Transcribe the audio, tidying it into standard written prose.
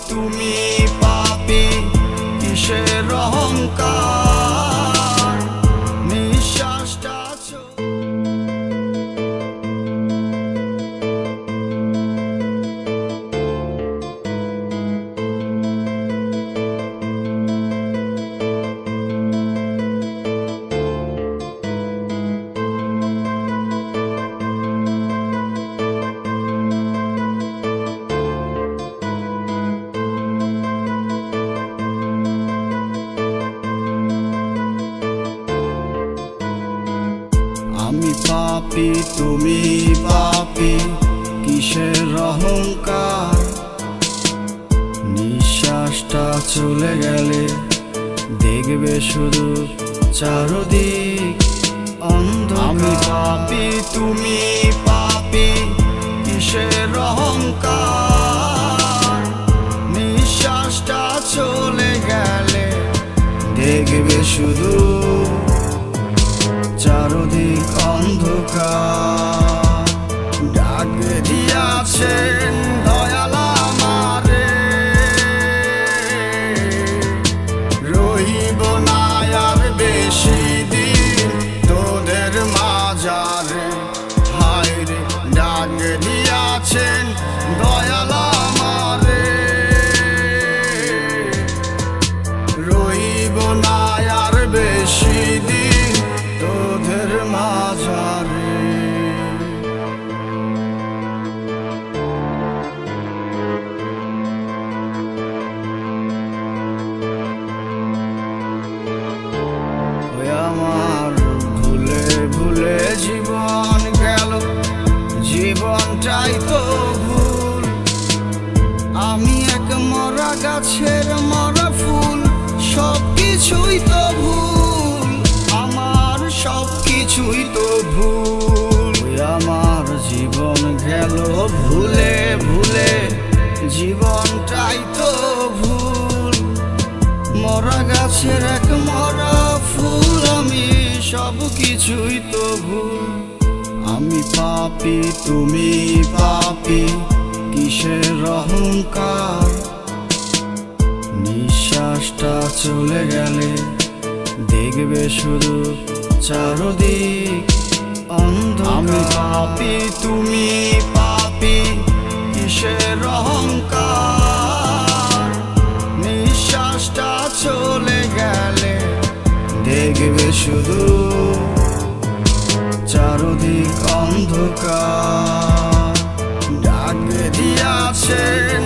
তুমি পাপী, কিসের অহংকার, নিঃশ্বাসটা আমি পাপী, তুমি পাপী, কিসের অহংকার, নিঃশ্বাসটা চলে গেলে দেখবে শুধু চারদিক অন্ধকার। আমি পাপী, তুমি পাপী, কিসের অহংকার, নিঃশ্বাসটা চলে গেলে দেখবে শুধু চারদিক অন্ধকার। ডাক দিয়াছেন দয়াল আমারে, রহিব না আর বেশি দিন তোদের মাঝারে। হায় রে, ডাক দিয়াছেন দয়াল আমারে, রহিব না আর বেশি দিন তোদের মাঝারে। ওই আমার ভুলে ভুলে জীবন গেল, জীবনটাই তো ভুল। আমি এক মরা গাছের মরা ফুল, সব কিছুই তো ভুল, আমার সব কিছুই তো ভুল। আমার জীবন গেল ভুলে ভুলে, জীবনটাই তো ভুল। মরা গাছের এক মরা ফুল, আমি সব কিছুই তো ভুল। আমি পাপী, তুমি পাপী, কিসের অহংকার, নিঃশ্বাসটা চলে গেলে দেখবে শুধু চারদিক অন্ধকার। আমি পাপী, তুমি পাপী, কিসের অহংকার, নিঃশ্বাসটা চলে গেলে দেখবে শুধু চারদিক অন্ধকার। ডাক দিয়াছেন